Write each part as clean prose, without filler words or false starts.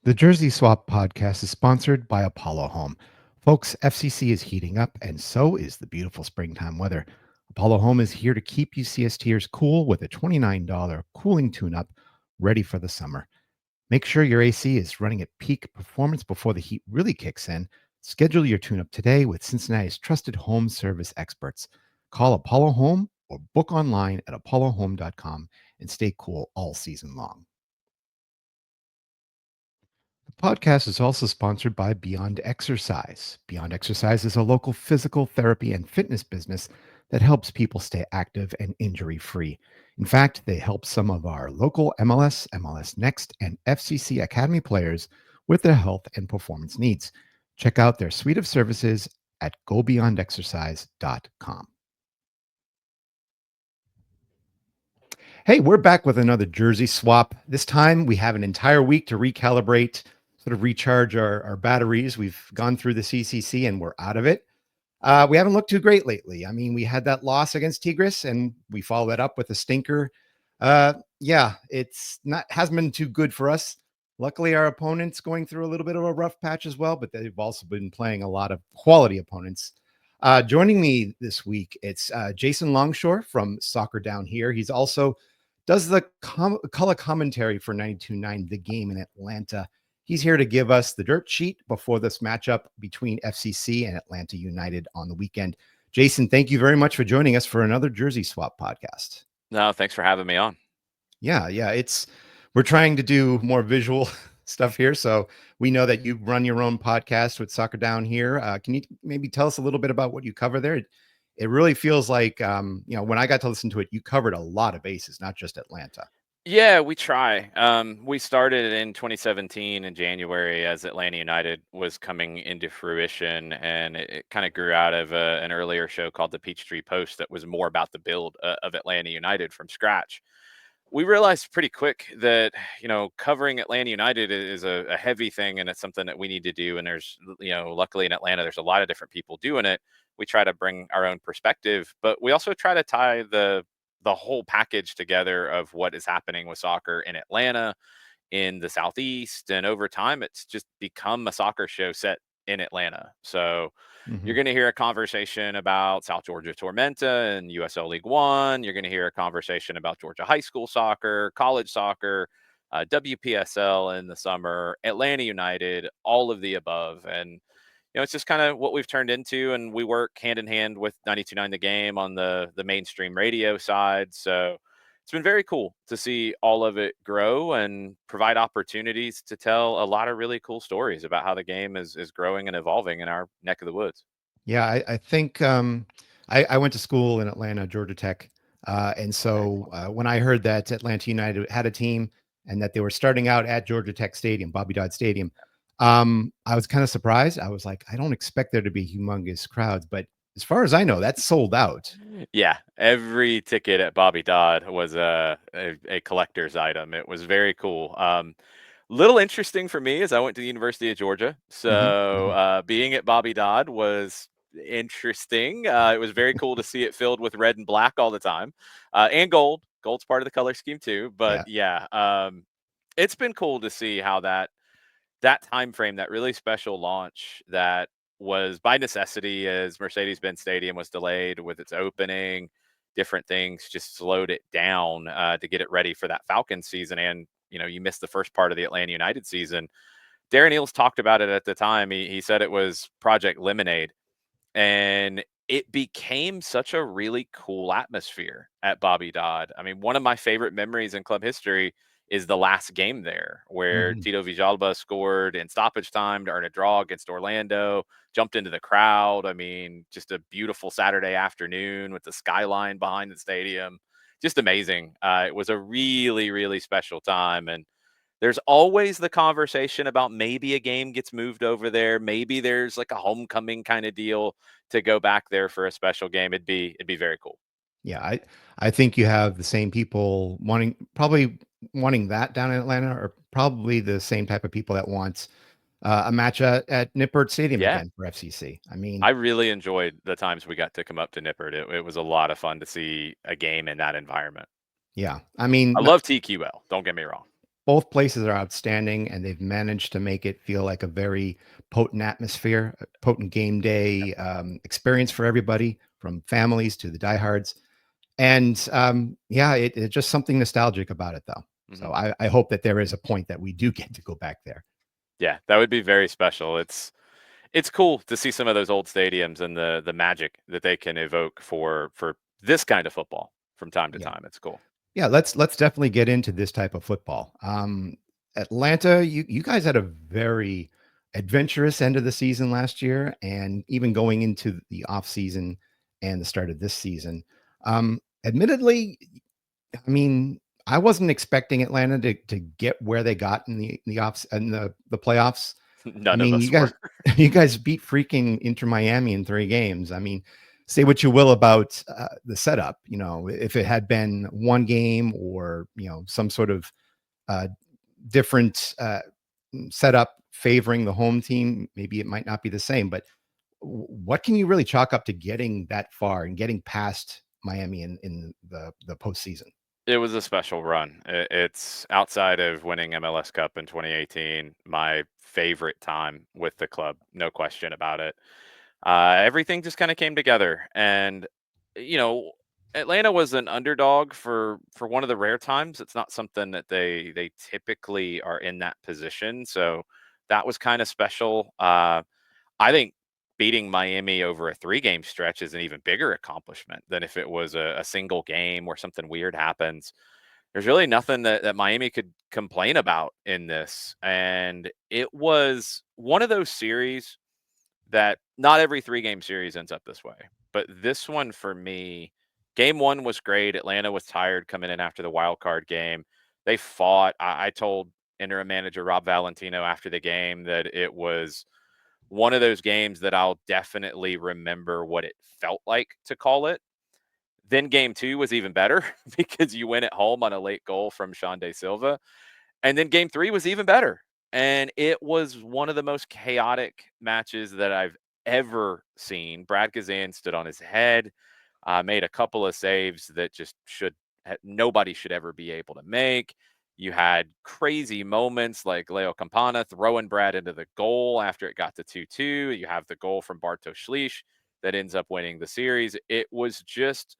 The Jersey Swap podcast is sponsored by Apollo Home. Folks, FCC is heating up, and so is the beautiful springtime weather. Apollo Home is here to keep you CSTers cool with a $29 cooling tune up ready for the summer. Make sure your AC is running at peak performance before the heat really kicks in. Schedule your tune up today with Cincinnati's trusted home service experts. Call Apollo Home or book online at apollohome.com and stay cool all season long. The podcast is also sponsored by Beyond Exercise. Beyond Exercise is a local physical therapy and fitness business that helps people stay active and injury free. In fact, they help some of our local MLS, MLS Next, and FCC Academy players with their health and performance needs. Check out their suite of services at gobeyondexercise.com. Hey, we're back with another Jersey swap. This time we have an entire week to recalibrate, sort of recharge our batteries. We've gone through the CCC and we're out of it. We haven't looked too great lately. I mean, we had that loss against Tigres and we followed that up with a stinker. Yeah, it's not hasn't been too good for us. Luckily, our opponent's going through a little bit of a rough patch as well, but they've also been playing a lot of quality opponents. Joining me this week, it's Jason Longshore from Soccer Down Here. He's also does the color commentary for 92.9 The Game in Atlanta. He's here to give us the dirt sheet before this matchup between FCC and Atlanta United on the weekend. Jason, thank you very much for joining us for another Jersey Swap podcast. No, thanks for having me on. Yeah, we're trying to do more visual stuff here, so we know that you run your own podcast with Soccer Down Here. Can you maybe tell us a little bit about what you cover there? It really feels like, when I got to listen to it, you covered a lot of bases, not just Atlanta. Yeah, we try. We started in 2017 in January as Atlanta United was coming into fruition, and it kind of grew out of an earlier show called the Peachtree Post that was more about the build of Atlanta United from scratch. We realized pretty quick that covering Atlanta United is a heavy thing, and it's something that we need to do. And there's luckily in Atlanta, there's a lot of different people doing it. We try to bring our own perspective, but we also try to tie the whole package together of what is happening with soccer in Atlanta, in the Southeast, and over time, it's just become a soccer show set in Atlanta. So you're Mhm. going to hear a conversation about South Georgia Tormenta and USL League One. You're going to hear a conversation about Georgia high school soccer, college soccer, WPSL in the summer, Atlanta United, all of the above. And it's just kind of what we've turned into, and we work hand in hand with 92.9 The Game on the mainstream radio side. So it's been very cool to see all of it grow and provide opportunities to tell a lot of really cool stories about how the game is growing and evolving in our neck of the woods. Yeah, I think I went to school in Atlanta, Georgia Tech, and Very so cool. when I heard that Atlanta United had a team and that they were starting out at Georgia Tech Stadium, Bobby Dodd Stadium, I was kind of surprised. I was like, I don't expect there to be humongous crowds, but as far as I know, that's sold out. Yeah, every ticket at Bobby Dodd was a collector's item. It was very cool. Little interesting for me as I went to the University of Georgia. Hmm. So Hmm. being at Bobby Dodd was interesting. It was very cool to see it filled with red and black all the time, and gold. Gold's part of the color scheme too. But Yeah. yeah, it's been cool to see how that time frame, that really special launch that was by necessity as Mercedes-Benz Stadium was delayed with its opening, different things just slowed it down to get it ready for that Falcons season. And you missed the first part of the Atlanta United season. Darren Eales talked about it at the time. He said it was Project Lemonade, and it became such a really cool atmosphere at Bobby Dodd. I mean, one of my favorite memories in club history is the last game there where Hmm. Tito Villalba scored in stoppage time to earn a draw against Orlando, jumped into the crowd. I mean, just a beautiful Saturday afternoon with the skyline behind the stadium. Just amazing. It was a really, really special time. And there's always the conversation about maybe a game gets moved over there. Maybe there's like a homecoming kind of deal to go back there for a special game. It'd be very cool. Yeah, I think you have the same people probably wanting that down in Atlanta, or probably the same type of people that want a match at Nippert Stadium Yeah. again for FCC. I mean, I really enjoyed the times we got to come up to Nippert. It was a lot of fun to see a game in that environment. yeah, I mean, I love TQL. Don't get me wrong. both places are outstanding, and they've managed to make it feel like a very potent atmosphere, a potent game day experience for everybody, from families to the diehards. And yeah, it's just something nostalgic about it, though. So Mhm. I hope that there is a point that we do get to go back there. Yeah, that would be very special. It's cool to see some of those old stadiums and the magic that they can evoke for this kind of football from time to Yeah. time. It's cool. Yeah, let's definitely get into this type of football. Atlanta, you guys had a very adventurous end of the season last year, and even going into the off season and the start of this season. Admittedly, I mean, I wasn't expecting Atlanta to get where they got in the offs and the playoffs. I None of mean, us you were. guys you guys beat freaking Inter Miami in 3 games. I mean, say what you will about the setup. You know, if it had been 1 game or some sort of uh, different setup favoring the home team, maybe it might not be the same. But what can you really chalk up to getting that far and getting past Miami in the postseason? It was a special run. It's outside of winning MLS Cup in 2018, my favorite time with the club, no question about it. Everything just kind of came together, and you know, Atlanta was an underdog for one of the rare times. It's not something that they typically are in that position, so that was kind of special. I think beating Miami over a 3-game stretch is an even bigger accomplishment than if it was a single game where something weird happens. There's really nothing that Miami could complain about in this. And it was one of those series that not every 3-game series ends up this way. But this one for me, game one was great. Atlanta was tired coming in after the wild card game. They fought. I told interim manager Rob Valentino after the game that it was one of those games that I'll definitely remember what it felt like to call it. Then game two was even better because you win at home on a late goal from Sean De Silva. And then game three was even better. And it was one of the most chaotic matches that I've ever seen. Brad Gazan stood on his head, made a couple of saves that just nobody should ever be able to make. You had crazy moments like Leo Campana throwing Brad into the goal after it got to 2-2. You have the goal from Bartosz Szlich that ends up winning the series. It was just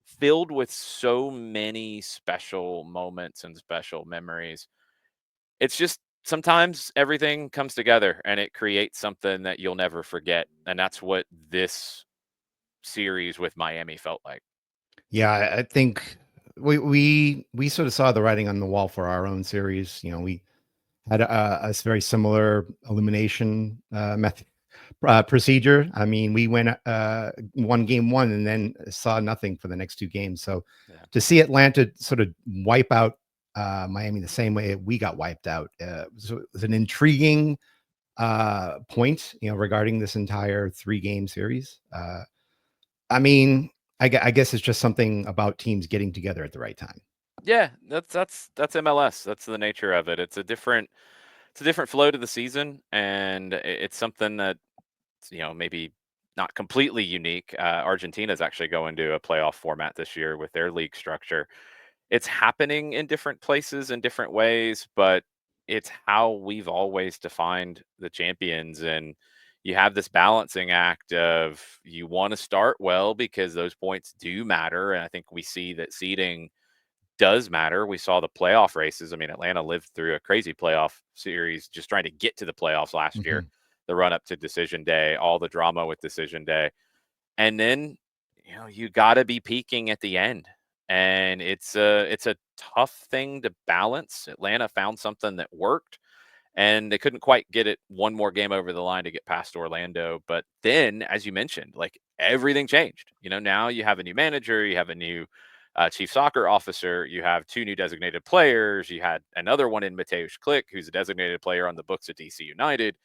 filled with so many special moments and special memories. It's just sometimes everything comes together and it creates something that you'll never forget. And that's what this series with Miami felt like. Yeah, I think we sort of saw the writing on the wall for our own series. You know, we had a very similar elimination method procedure. I mean, we went won game one and then saw nothing for the next 2 games. So Yeah. to see Atlanta sort of wipe out Miami the same way we got wiped out was an intriguing point, regarding this entire 3 game series. I mean, I guess it's just something about teams getting together at the right time. Yeah, that's MLS. That's the nature of it. It's a different flow to the season, and it's something that maybe not completely unique. Argentina is actually going to a playoff format this year with their league structure. It's happening in different places in different ways, but it's how we've always defined the champions. And you have this balancing act of you want to start well because those points do matter. And I think we see that seeding does matter. We saw the playoff races. I mean, Atlanta lived through a crazy playoff series just trying to get to the playoffs last year, Mhm. the run up to decision day, all the drama with decision day. And then, you got to be peaking at the end. And it's a tough thing to balance. Atlanta found something that worked and they couldn't quite get it one more game over the line to get past Orlando. But then, as you mentioned, like everything changed. Now you have a new manager, you have a new chief soccer officer, you have 2 new designated players, you had another one in Mateusz Klich, who's a designated player on the books at DC United.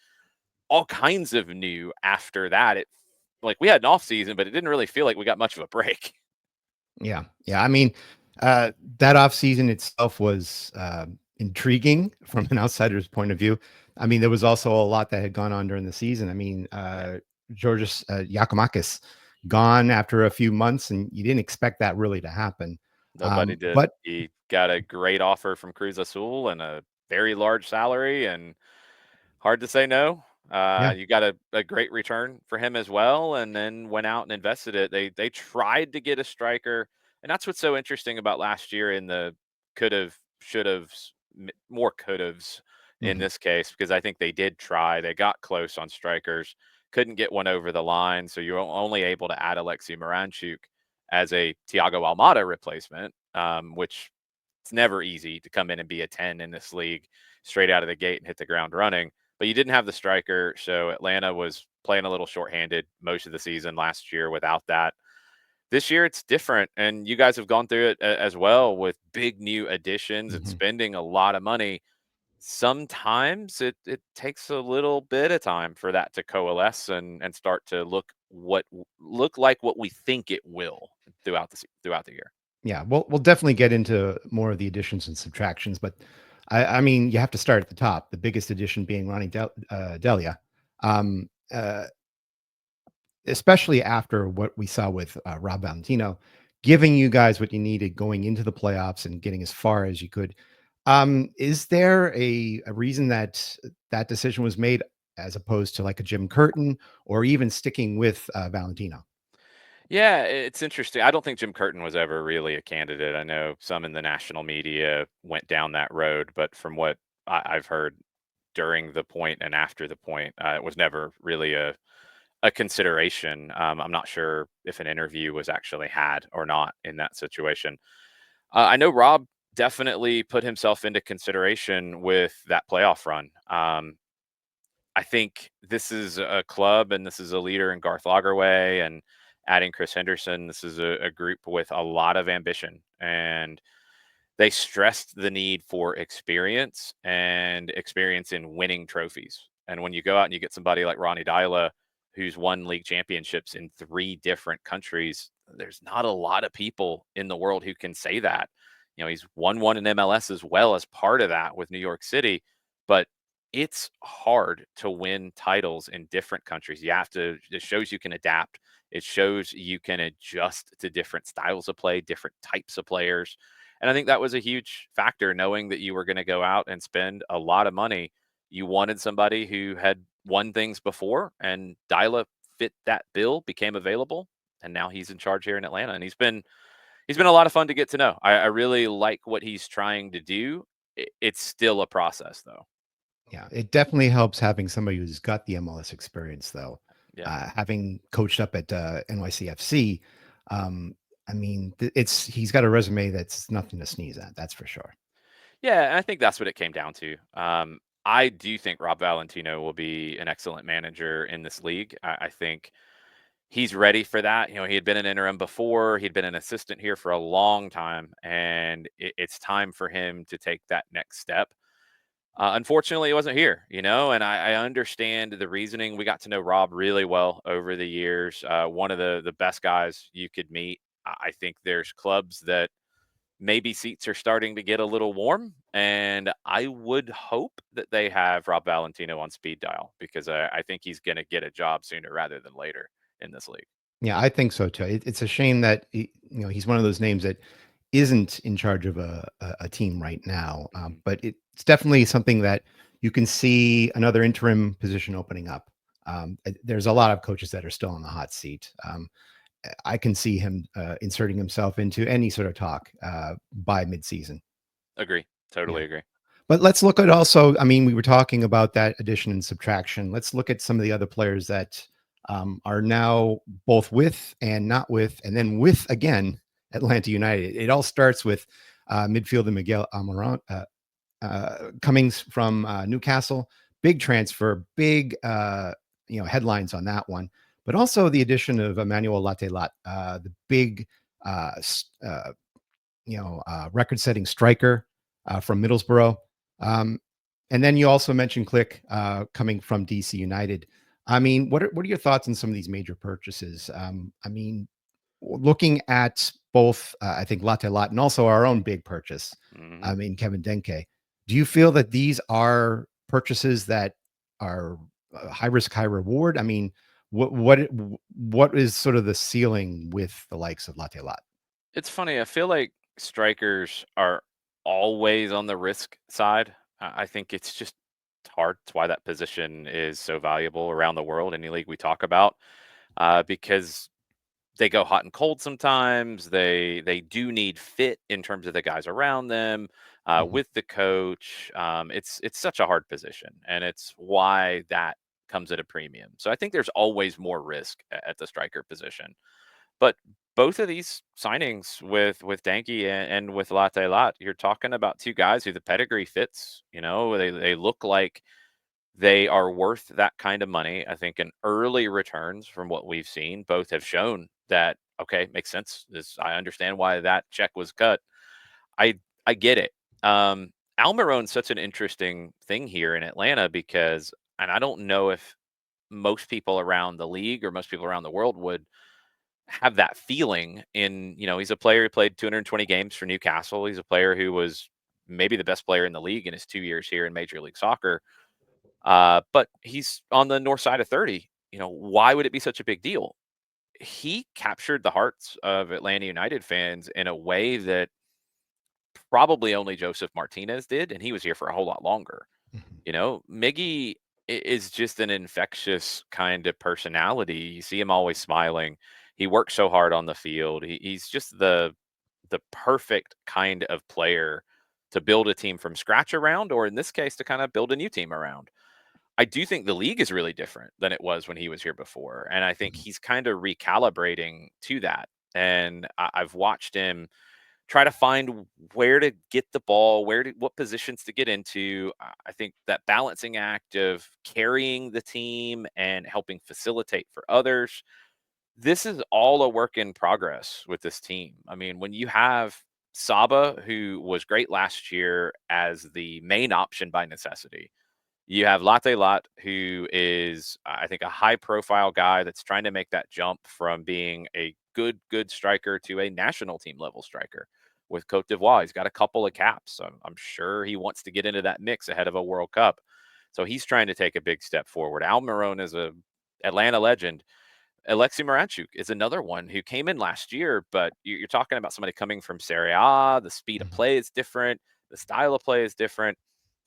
All kinds of new after that. It like we had an off season, but it didn't really feel like we got much of a break. Yeah, yeah. I mean, that off season itself was intriguing from an outsider's point of view. I mean, there was also a lot that had gone on during the season. I mean, Yeah, Georgios Giacomakis gone after a few months, and you didn't expect that really to happen. nobody did. But He got a great offer from Cruz Azul and a very large salary, and hard to say no. Yeah. You got a great return for him as well, and then went out and invested it. They tried to get a striker, and that's what's so interesting about last year in the could have, should have, more could haves in Mhm. this case, because I think they did try. They got close on strikers, couldn't get one over the line, so you're only able to add Alexei Miranchuk as a Thiago Almada replacement, which it's never easy to come in and be a 10 in this league straight out of the gate and hit the ground running. But you didn't have the striker, so Atlanta was playing a little shorthanded most of the season last year without that. This year it's different, and you guys have gone through it as well with big new additions and Mhm. spending a lot of money. Sometimes it takes a little bit of time for that to coalesce and start to look like what we think it will throughout the year. Yeah, we'll definitely get into more of the additions and subtractions, but I mean, you have to start at the top. The biggest addition being Delia, um, uh, especially after what we saw with Rob Valentino, giving you guys what you needed going into the playoffs and getting as far as you could. Is there a reason that that decision was made as opposed to like a Jim Curtin or even sticking with Valentino? Yeah, it's interesting. I don't think Jim Curtin was ever really a candidate. I know some in the national media went down that road, but from what I've heard during the point and after the point, it was never really a consideration. I'm not sure if an interview was actually had or not in that situation. I know Rob definitely put himself into consideration with that playoff run. I think this is a club and this is a leader in Garth Lagerway and adding Chris Henderson. This is a group with a lot of ambition, and they stressed the need for experience and experience in winning trophies. And when you go out and you get somebody like Ronnie Dyla, who's won league championships in 3 different countries, there's not a lot of people in the world who can say that. He's won one in MLS as well as part of that with New York City, but it's hard to win titles in different countries. It shows you can adapt. It shows you can adjust to different styles of play, different types of players. And I think that was a huge factor, knowing that you were going to go out and spend a lot of money. You wanted somebody who had won things before, and Dyla fit that bill, became available, and now he's in charge here in Atlanta. And he's been a lot of fun to get to know. I really like what he's trying to do. It's still a process, though. Yeah, it definitely helps having somebody who's got the MLS experience, though. Yeah. Having coached up at NYCFC, um, I mean, it's he's got a resume that's nothing to sneeze at. That's for sure. Yeah, and I think that's what it came down to. I do think Rob Valentino will be an excellent manager in this league. I think he's ready for that. He had been an interim before. He'd been an assistant here for a long time, and it's time for him to take that next step. Unfortunately, it wasn't here, and I understand the reasoning. We got to know Rob really well over the years. One of the best guys you could meet. I think there's clubs that maybe seats are starting to get a little warm, and I would hope that they have Rob Valentino on speed dial, because I think he's going to get a job sooner rather than later in this league. Yeah, I think so too. It's a shame that he's one of those names that isn't in charge of a team right now. Mhm. But it's definitely something that you can see another interim position opening up. There's a lot of coaches that are still on the hot seat. I can see him inserting himself into any sort of talk by midseason. Agree. Yeah. Totally agree. But let's look at also, I mean, we were talking about that addition and subtraction. Let's look at some of the other players that are now both with and not with, and then with again, Atlanta United. It all starts with midfielder Miguel Almiron, Cummings from Newcastle. Big transfer, big headlines on that one. But also the addition of Emmanuel Latelat, the big uh, record-setting striker from Middlesbrough. Um, and then you also mentioned Click coming from DC United. I mean, what are your thoughts on some of these major purchases? I mean, looking at both, I think Latte Lot and also our own big purchase. Hmm. I mean, Kevin Denke. Do you feel that these are purchases that are high risk, high reward? I mean, what is sort of the ceiling with the likes of Latte Lot? It's funny. I feel like strikers are. always on the risk side. I think it's just hard. It's why that position is so valuable around the world, any league we talk about, because they go hot and cold sometimes. They do need fit in terms of the guys around them, Mhm. with the coach. It's such a hard position, and it's why that comes at a premium. So I think there's always more risk at the striker position. But both of these signings with Danke and with Latte Lot, you're talking about two guys who the pedigree fits. They look like they are worth that kind of money. I think in early returns from what we've seen, both have shown that okay, makes sense. I understand why that check was cut. I I get it. Almiron's such an interesting thing here in Atlanta because, and I don't know if most people around the league or most people around the world would have that feeling. He's a player who played 220 games for Newcastle. He's a player who was maybe the best player in the league in his 2 years here in Major League Soccer. But he's on the north side of 30. Why would it be such a big deal? He captured the hearts of Atlanta United fans in a way that probably only Joseph Martinez did, and he was here for a whole lot longer. Mhm. Miggy is just an infectious kind of personality. You see him always smiling. He works so hard on the field. He's just the perfect kind of player to build a team from scratch around, or in this case, to kind of build a new team around. I do think the league is really different than it was when he was here before, and I think Mhm. he's kind of recalibrating to that. And I've watched him try to find where to get the ball, what positions to get into. I think that balancing act of carrying the team and helping facilitate for others. This is all a work in progress with this team. I mean, when you have Saba, who was great last year as the main option by necessity, you have Latte Lot, who is, I think, a high profile guy that's trying to make that jump from being a good striker to a national team level striker with Cote d'Ivoire. He's got a couple of caps. So I'm sure he wants to get into that mix ahead of a World Cup. So he's trying to take a big step forward. Almiron is a Atlanta legend. Alexi Moranchuk is another one who came in last year, but you're talking about somebody coming from Serie A. The speed of Mhm. play is different. The style of play is different.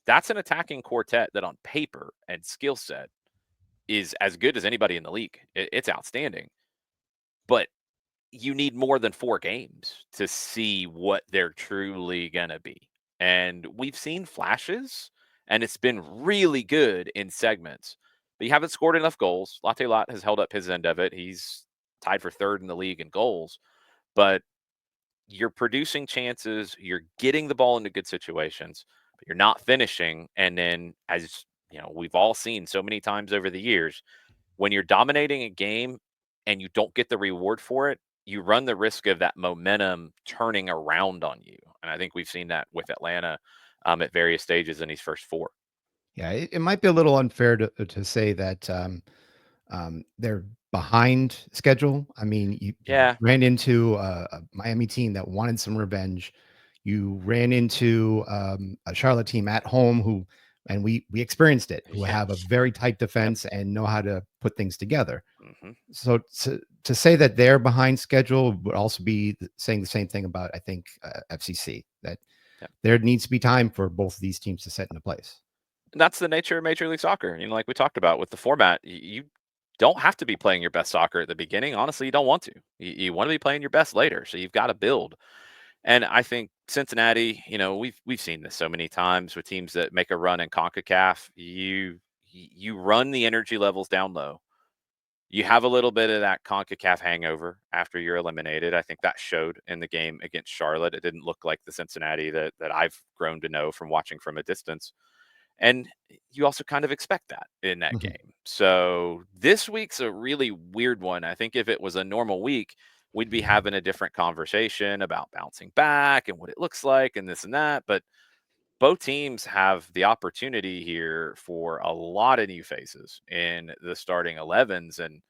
That's an attacking quartet that on paper and skill set is as good as anybody in the league. It's outstanding. But you need more than 4 games to see what they're truly gonna be. And we've seen flashes, and it's been really good in segments. But you haven't scored enough goals. Latte Lot has held up his end of it. He's tied for 3rd in the league in goals. But you're producing chances, you're getting the ball into good situations, but you're not finishing. And then, as we've all seen so many times over the years, when you're dominating a game and you don't get the reward for it, you run the risk of that momentum turning around on you. And I think we've seen that with Atlanta, at various stages in these first 4. Yeah, it might be a little unfair to say that they're behind schedule. I mean, you Yeah. ran into a Miami team that wanted some revenge. You ran into a Charlotte team at home and we experienced it, who Yeah. have a very tight Yep. defense and know how to put things together. Hmm. So to say that they're behind schedule would also be saying the same thing about, I think, FCC, that Yep. there needs to be time for both of these teams to set into place. That's the nature of Major League Soccer. Like we talked about with the format, you don't have to be playing your best soccer at the beginning. Honestly, you don't want to. You want to be playing your best later. So you've got to build. And I think Cincinnati, we've seen this so many times with teams that make a run in CONCACAF. You run the energy levels down low. You have a little bit of that CONCACAF hangover after you're eliminated. I think that showed in the game against Charlotte. It didn't look like the Cincinnati that I've grown to know from watching from a distance. And you also kind of expect that in that Mhm. game. So this week's a really weird one. I think if it was a normal week, we'd be having a different conversation about bouncing back and what it looks like and this and that. But both teams have the opportunity here for a lot of new faces in the starting 11s. And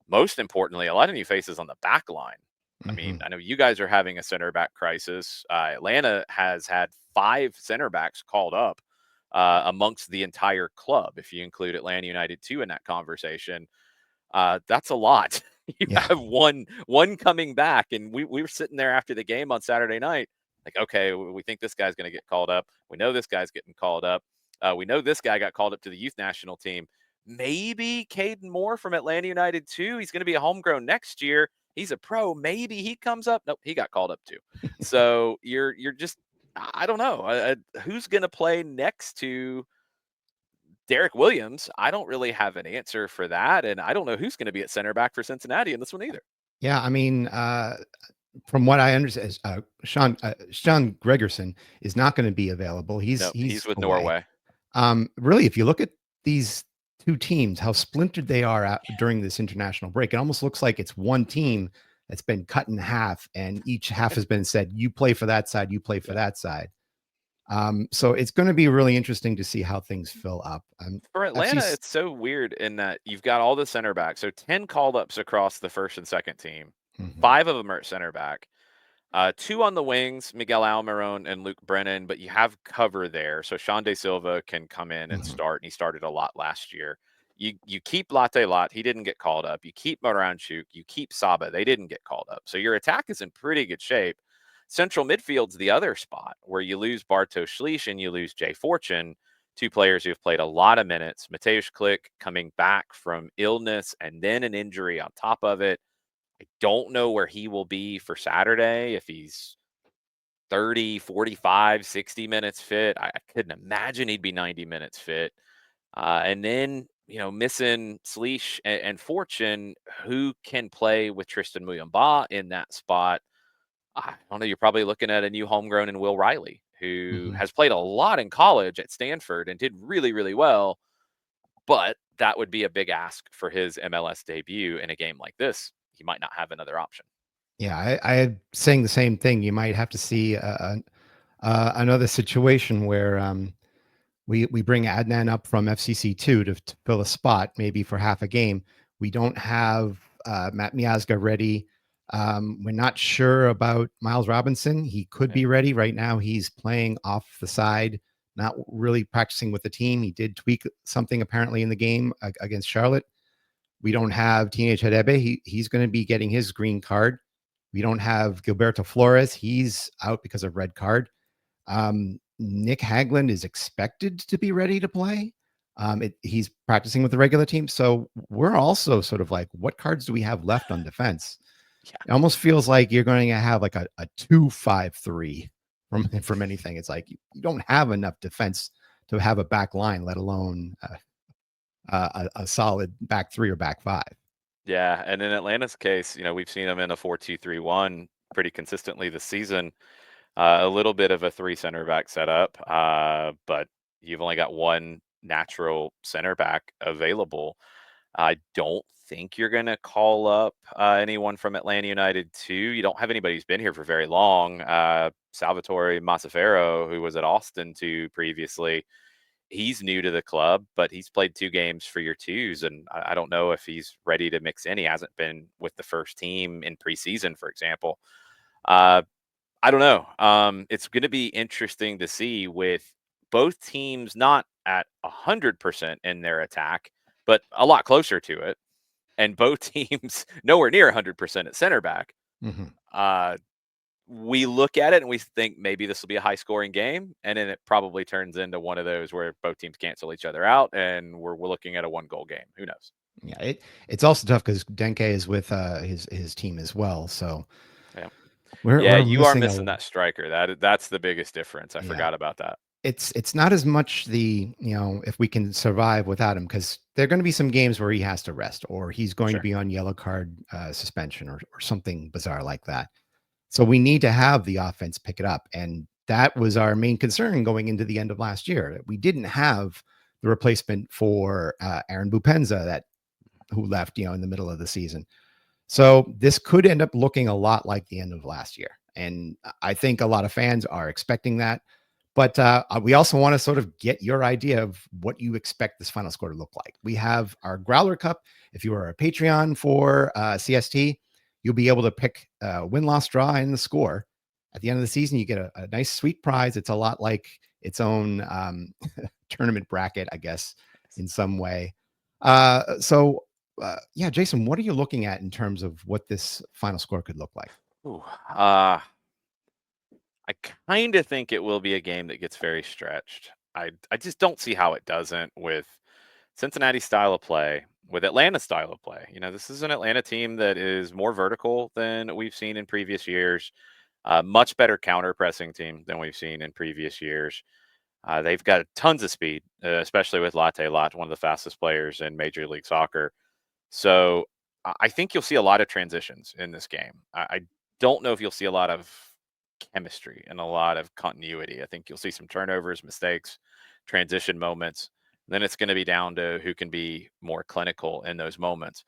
most importantly, a lot of new faces on the back line. I mean, Mhm. I know you guys are having a center back crisis. Atlanta has had 5 center backs called up, amongst the entire club. If you include Atlanta United too in that conversation, that's a lot. You Yeah. have one coming back, and we were sitting there after the game on Saturday night. Like, okay, we think this guy's going to get called up. We know this guy's getting called up. We know this guy got called up to the youth national team. Maybe Caden Moore from Atlanta United too. He's going to be a homegrown next year. He's a pro. Maybe he comes up. Nope, he got called up too. So you're just, I don't know who's going to play next to Derek Williams. I don't really have an answer for that, and I don't know who's going to be at center back for Cincinnati in this one either. Yeah, I mean, from what I understand, Sean Gregerson is not going to be available. No, he's with away. Norway. Really, if you look at these two teams, how splintered they are during this international break, it almost looks like it's one team that's been cut in half, and each half has been said, "You play for that side, you play for that side." So it's going to be really interesting to see how things fill up. For Atlanta, it's so weird in that you've got all the center backs. So 10 called ups across the first and second team. 5 of them are at center back. 2 on the wings, Miguel Almiron and Luke Brennan, but you have cover there. So Sean De Silva can come in and start, and he started a lot last year. You keep Latte Lot, he didn't get called up. You keep Moranchuk, you keep Saba, they didn't get called up. So your attack is in pretty good shape. Central midfield's the other spot where you lose Bartosz Szlich and you lose Jay Fortune, 2 players who have played a lot of minutes. Mateusz Klich coming back from illness and then an injury on top of it. I don't know where he will be for Saturday, if he's 30, 45, 60 minutes fit. I couldn't imagine he'd be 90 minutes fit. And then, missing Szlich and Fortune, who can play with Tristan Muyumba in that spot? I don't know. You're probably looking at a new homegrown in Will Riley, who has played a lot in college at Stanford and did really, really well. But that would be a big ask for his MLS debut in a game like this. He might not have another option. Yeah, I'm saying the same thing. You might have to see another situation where we bring Adnan up from FCC2 to fill a spot, maybe for half a game. We don't have Matt Miazga ready. We're not sure about Miles Robinson. He could be ready. Right now, he's playing off the side, not really practicing with the team. He did tweak something apparently in the game against Charlotte. We don't have Teenage Hadebe. He's going to be getting his green card. We don't have Gilberto Flores. He's out because of red card. Nick Hagland is expected to be ready to play. He's practicing with the regular team. So we're also sort of like, what cards do we have left on defense? Yeah. It almost feels like you're going to have like a 2-5-3 from anything. It's like you don't have enough defense to have a back line, let alone a solid back 3 or back 5. Yeah, and in Atlanta's case, we've seen them in a 4-2-3-1 pretty consistently this season. A little bit of a 3 center back setup, but you've only got 1 natural center back available. I don't think you're going to call up anyone from Atlanta United too. You don't have anybody who's been here for very long. Salvatore Masafero, who was at Austin too previously, he's new to the club, but he's played 2 games for your twos, and I don't know if he's ready to mix in. He hasn't been with the first team in preseason, for example. I don't know. It's going to be interesting to see with both teams not at 100% in their attack, but a lot closer to it, and both teams nowhere near 100% at center back. We look at it and we think maybe this will be a high-scoring game, and then it probably turns into one of those where both teams cancel each other out, and we're looking at a 1-goal game. Who knows? Yeah, it's also tough because Denke is with his team as well. So yeah, we're you are missing that striker. That's the biggest difference. I forgot about that. It's not as much if we can survive without him, because there are going to be some games where he has to rest, or he's going to be on yellow card suspension or something bizarre like that. So we need to have the offense pick it up. And that was our main concern going into the end of last year. We didn't have the replacement for Aaron Bupenza who left, in the middle of the season. So this could end up looking a lot like the end of last year. And I think a lot of fans are expecting that. But we also want to sort of get your idea of what you expect this final score to look like. We have our Growler Cup. If you are a Patreon for CST, you'll be able to pick win-loss draw and the score. At the end of the season, you get a nice sweet prize. It's a lot like its own tournament bracket, I guess, in some way. Jason, what are you looking at in terms of what this final score could look like? I kind of think it will be a game that gets very stretched. I just don't see how it doesn't with Cincinnati style of play, with Atlanta style of play. This is an Atlanta team that is more vertical than we've seen in previous years. Much better counter pressing team than we've seen in previous years. They've got tons of speed, especially with Latte Lot, one of the fastest players in Major League Soccer. So I think you'll see a lot of transitions in this game. I don't know if you'll see a lot of chemistry and a lot of continuity. I think you'll see some turnovers, mistakes, transition moments. Then it's going to be down to who can be more clinical in those moments.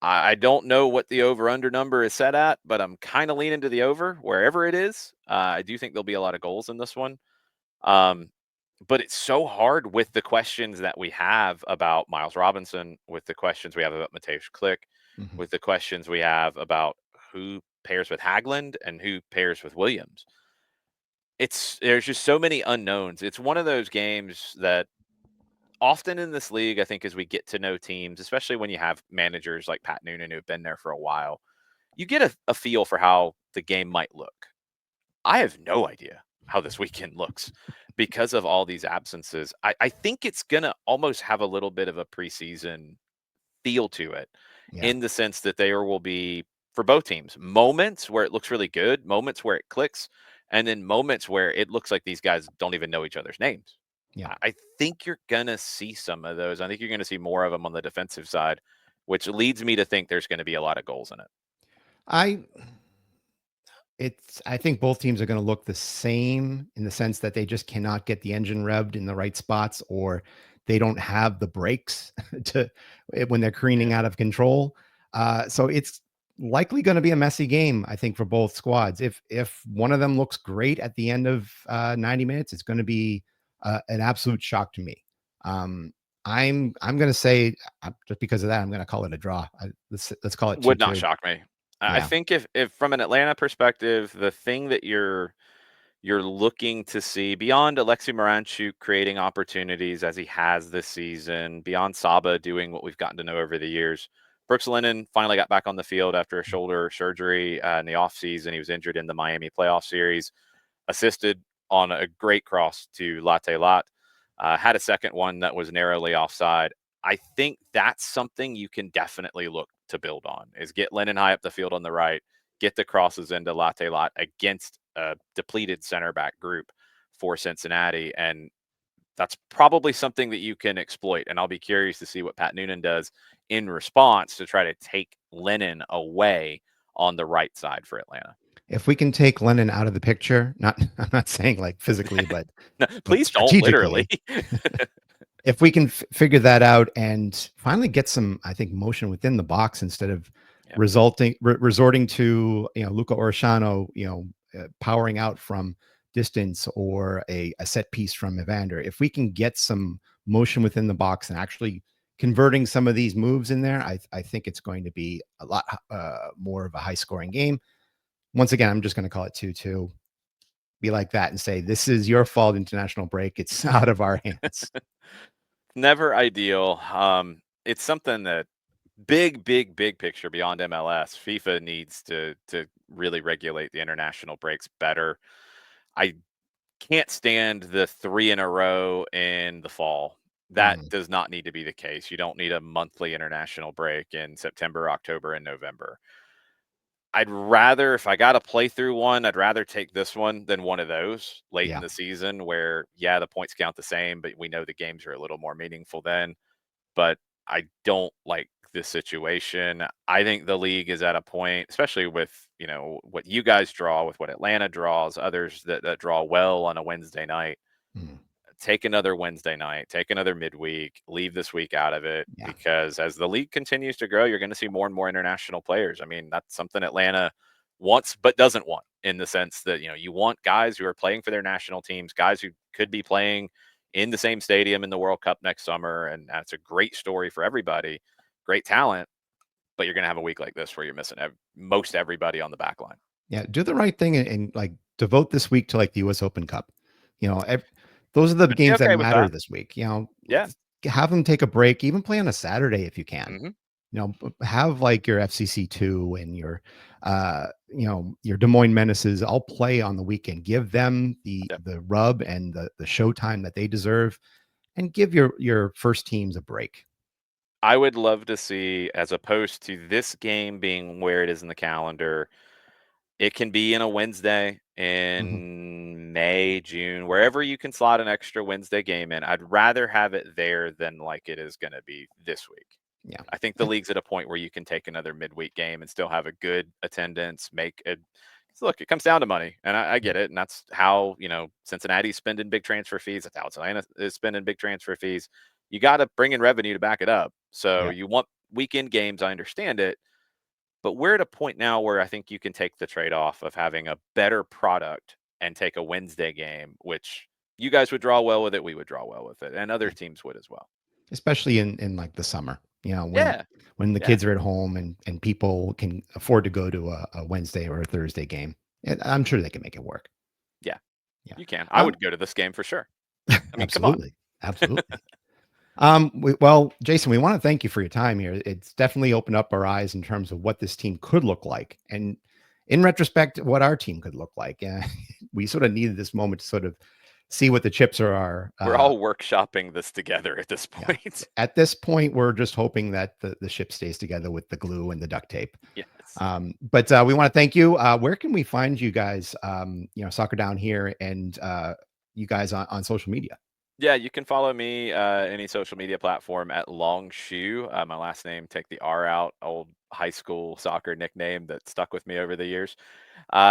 I don't know what the over under number is set at, but I'm kind of leaning to the over wherever it is. I do think there'll be a lot of goals in this one. Um, but it's so hard with the questions that we have about Miles Robinson, with the questions we have about Mateusz Klick, Mhm. with the questions we have about who pairs with Hagland and who pairs with Williams. There's just so many unknowns. It's one of those games that often in this league, I think as we get to know teams, especially when you have managers like Pat Noonan who've been there for a while, you get a feel for how the game might look. I have no idea how this weekend looks because of all these absences. I think it's going to almost have a little bit of a preseason feel to it, Yeah. in the sense that there will be, for both teams, moments where it looks really good, moments where it clicks, and then moments where it looks like these guys don't even know each other's names. Yeah. I think you're going to see some of those. I think you're going to see more of them on the defensive side, which leads me to think there's going to be a lot of goals in it. I I think both teams are going to look the same in the sense that they just cannot get the engine revved in the right spots, or they don't have the brakes to when they're careening Yeah. out of control. So it's likely going to be a messy game, I think, for both squads. If one of them looks great at the end of 90 minutes, it's going to be an absolute shock to me. Um, I'm going to say just because of that, I'm going to call it a draw. Let's call it two Would not two. shock me. I Yeah. think if from an Atlanta perspective, the thing that you're looking to see beyond Alexei Moranchuk creating opportunities as he has this season, beyond Saba doing what we've gotten to know over the years. Brooks Lennon finally got back on the field after a shoulder surgery in the offseason. He was injured in the Miami playoff series, assisted on a great cross to Latte Lot, had a second one that was narrowly offside. I think that's something you can definitely look to build on, is get Lennon high up the field on the right, get the crosses into Latte Lot against a depleted center back group for Cincinnati. And that's probably something that you can exploit. And I'll be curious to see what Pat Noonan does in response to try to take Lennon away on the right side for Atlanta. If we can take Lennon out of the picture, not I'm not saying like physically, No, but please don't literally. strategically, if we can figure that out and finally get some, I think, motion within the box instead of Yeah. resorting to Luca Orshano, powering out from distance or a set piece from Evander. If we can get some motion within the box and actually converting some of these moves in there, I think it's going to be a lot more of a high scoring game. Once again, I'm just going to call it 2-2. Be like that and say, this is your fault, international break. It's out of our hands. Never ideal. It's something that big picture beyond MLS, FIFA needs to really regulate the international breaks better. I can't stand the 3 in a row in the fall. That Mm, does not need to be the case. You don't need a monthly international break in September, October, and November. I'd rather, if I got to play through one, I'd rather take this one than one of those late in yeah. the season where, yeah, the points count the same, but we know the games are a little more meaningful then. But I don't like this situation. I think the league is at a point, especially with, what you guys draw, with what Atlanta draws, others that draw well on a Wednesday night. Mm, Take another Wednesday night, take another midweek, leave this week out of it, yeah. because as the league continues to grow, you're going to see more and more international players. I mean, that's something Atlanta wants but doesn't want, in the sense that, you want guys who are playing for their national teams, guys who could be playing in the same stadium in the World Cup next summer. And that's a great story for everybody, great talent. But you're going to have a week like this where you're missing most everybody on the back line. Yeah. Do the right thing and like devote this week to like the US Open Cup. You know, those are the I'd be games that okay with matter that. this week. Yeah. Have them take a break, even play on a Saturday if you can. Hmm. Have like your FCC2 and your Des Moines Menaces all play on the weekend. Give them Yep. the rub and the showtime that they deserve, and give your first teams a break. I would love to see, as opposed to this game being where it is in the calendar, it can be in a Wednesday Mhm. in May, June, wherever you can slot an extra Wednesday game in. I'd rather have it there than like it is going to be this week. Yeah. I think the league's at a point where you can take another midweek game and still have a good attendance. Make it look, it comes down to money, and I Yeah. get it, and that's how Cincinnati's spending big transfer fees. That's how Atlanta is spending big transfer fees. You got to bring in revenue to back it up. So Yeah. you want weekend games. I understand it, but we're at a point now where I think you can take the trade off of having a better product and take a Wednesday game, which you guys would draw well with it. We would draw well with it, and other Yeah. teams would as well. Especially in like the summer, Yeah, when the yeah, kids are at home and people can afford to go to a Wednesday or a Thursday game. And I'm sure they can make it work. yeah. Yeah. You can. I Um, would go to this game for sure. I mean, come on. absolutely. Absolutely. Jason, we want to thank you for your time here. It's definitely opened up our eyes in terms of what this team could look like, and in retrospect, what our team could look like. We sort of needed this moment to sort of see what the chips are. We're all workshopping this together at this Yeah. point. At this point, we're just hoping that the ship stays together with the glue and the duct tape. Yes. But we want to thank you. Where can we find you guys? Soccer down here, and you guys on social media. Yeah, you can follow me any social media platform at Longshoe. My last name, take the R out, old high school soccer nickname that stuck with me over the years.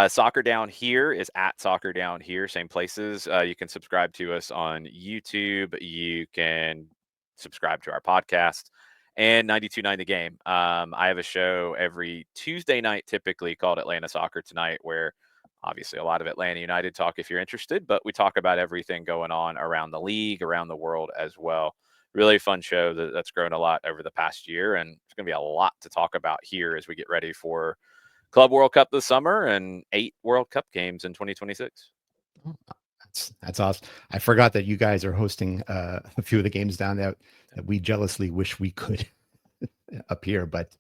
Soccer Down Here is at Soccer Down Here, same places. You can subscribe to us on YouTube. You can subscribe to our podcast and 92.9 The Game. I have a show every Tuesday night, typically called Atlanta Soccer Tonight, where obviously a lot of Atlanta United talk if you're interested, but we talk about everything going on around the league, around the world as well. Really fun show that's grown a lot over the past year, and there's going to be a lot to talk about here as we get ready for Club World Cup this summer and 8 World Cup games in 2026. Oh, that's awesome. I forgot that you guys are hosting a few of the games down there that we jealously wish we could up here, but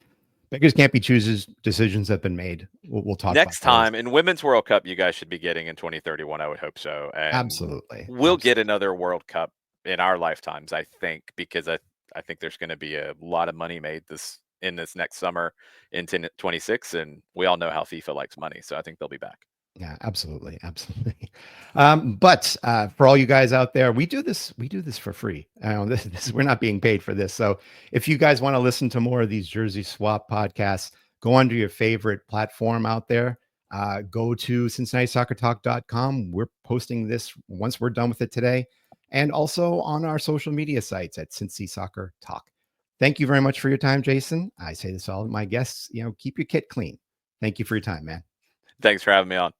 beggars can't be choosers. Decisions have been made. We'll talk about Next those. time in Women's World Cup, you guys should be getting in 2031. I would hope so. And Absolutely. we'll get another World Cup in our lifetimes, I think, because I think there's going to be a lot of money made this next summer in 26. And we all know how FIFA likes money. So I think they'll be back. Yeah, absolutely, absolutely. But for all you guys out there, we do this for free. We're not being paid for this. So if you guys want to listen to more of these Jersey Swap podcasts, go onto your favorite platform out there. Go to CincinnatiSoccerTalk.com. We're posting this once we're done with it today, and also on our social media sites at Cincy Soccer Talk. Thank you very much for your time, Jason. I say this to all of my guests. Keep your kit clean. Thank you for your time, man. Thanks for having me on.